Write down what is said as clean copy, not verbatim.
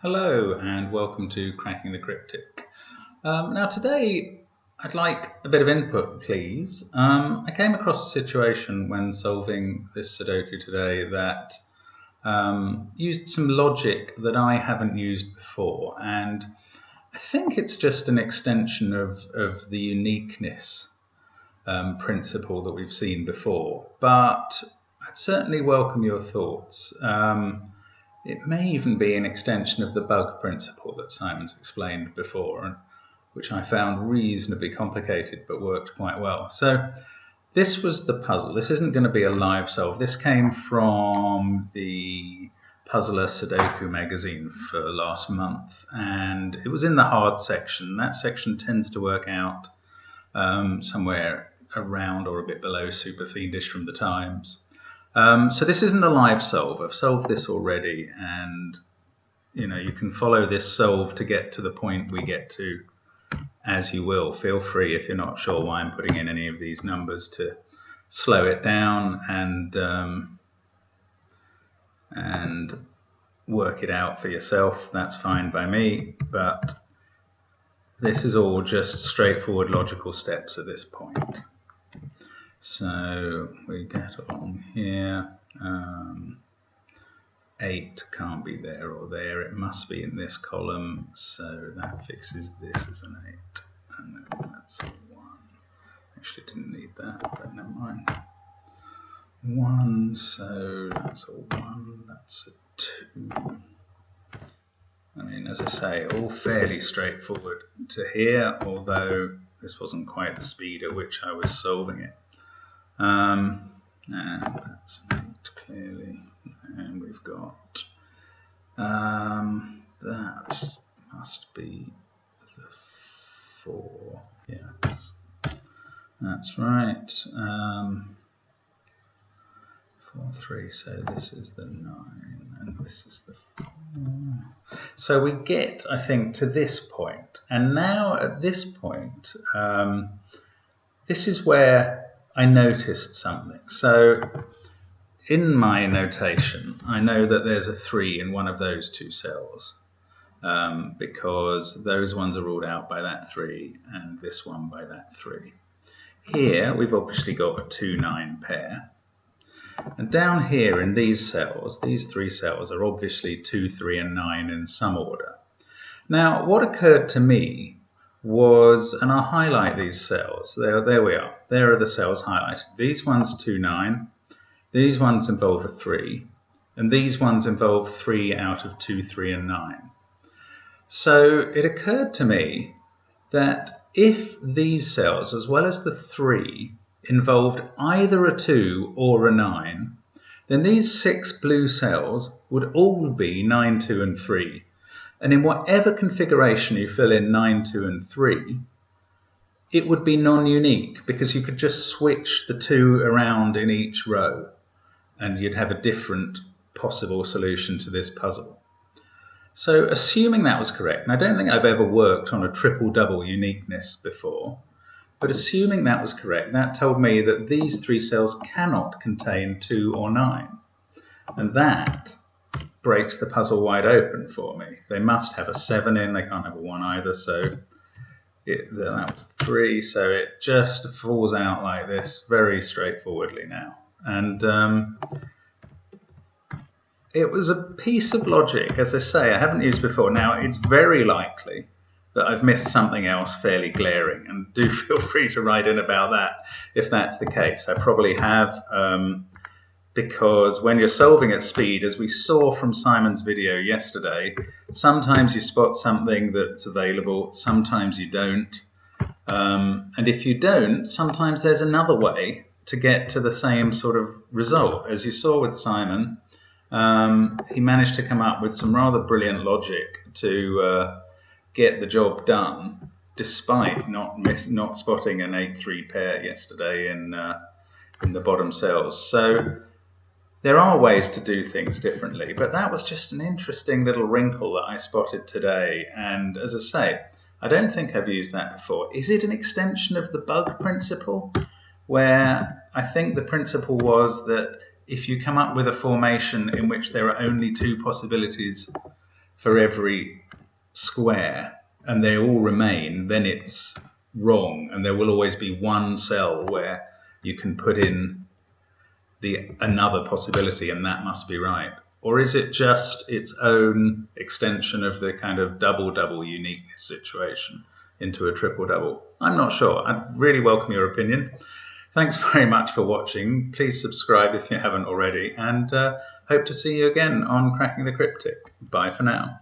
Hello and welcome to Cracking the Cryptic. Now today I'd like a bit of input, please. I came across a situation when solving this Sudoku today that used some logic that I haven't used before, and I think it's just an extension of the uniqueness principle that we've seen before, but I'd certainly welcome your thoughts. It may even be an extension of the bug principle that Simon's explained before, and which I found reasonably complicated but worked quite well. So this was the puzzle. This isn't going to be a live solve. This came from the Puzzler Sudoku magazine for last month, and it was in the hard section. That section tends to work out somewhere around or a bit below super fiendish from the Times. So this isn't a live solve. I've solved this already, and you can follow this solve to get to the point we get to as you will. Feel free, if you're not sure why I'm putting in any of these numbers, to slow it down and work it out for yourself. That's fine by me, but this is all just straightforward logical steps at this point. So we get along here, 8 can't be there or there, it must be in this column, so that fixes this as an 8, and then that's a 1. Actually didn't need that, but never mind. 1, so that's a 1, that's a 2. I mean, as I say, all fairly straightforward to here, although this wasn't quite the speed at which I was solving it. And that's 8 clearly, and we've got that must be the 4. Yes, that's right. 4, 3. So this is the 9, and this is the 4. So we get, I think, to this point, and now at this point, this is where I noticed something. So in my notation, I know that there's a 3 in one of those two cells because those ones are ruled out by that 3 and this one by that 3. Here we've obviously got a 2-9 pair. And down here in these cells, these 3 cells are obviously 2, 3 and 9 in some order. Now what occurred to me was, and I'll highlight these cells, there we are, there are the cells highlighted. These ones 2, 9, these ones involve a 3, and these ones involve 3 out of 2, 3 and 9. So it occurred to me that if these cells, as well as the 3, involved either a 2 or a 9, then these 6 blue cells would all be 9, 2 and 3. And in whatever configuration you fill in 9, 2 and 3, it would be non-unique because you could just switch the 2 around in each row and you'd have a different possible solution to this puzzle. So assuming that was correct, and I don't think I've ever worked on a triple-double uniqueness before, but assuming that was correct, that told me that these 3 cells cannot contain 2 or 9. And that breaks the puzzle wide open for me. They must have a 7 in, they can't have a 1 either, so that was 3, so it just falls out like this very straightforwardly now. And it was a piece of logic, as I say, I haven't used before. Now, it's very likely that I've missed something else fairly glaring, and do feel free to write in about that if that's the case. I probably have, because when you're solving at speed, as we saw from Simon's video yesterday, sometimes you spot something that's available, sometimes you don't. And if you don't, sometimes there's another way to get to the same sort of result. As you saw with Simon, he managed to come up with some rather brilliant logic to get the job done, despite not spotting an 8-3 pair yesterday in the bottom cells. So there are ways to do things differently, but that was just an interesting little wrinkle that I spotted today. And as I say, I don't think I've used that before. Is it an extension of the bug principle, where I think the principle was that if you come up with a formation in which there are only 2 possibilities for every square and they all remain, then it's wrong, and there will always be one cell where you can put in another possibility and that must be right? Or is it just its own extension of the kind of double-double uniqueness situation into a triple-double? I'm not sure. I'd really welcome your opinion. Thanks very much for watching. Please subscribe if you haven't already, and hope to see you again on Cracking the Cryptic. Bye for now.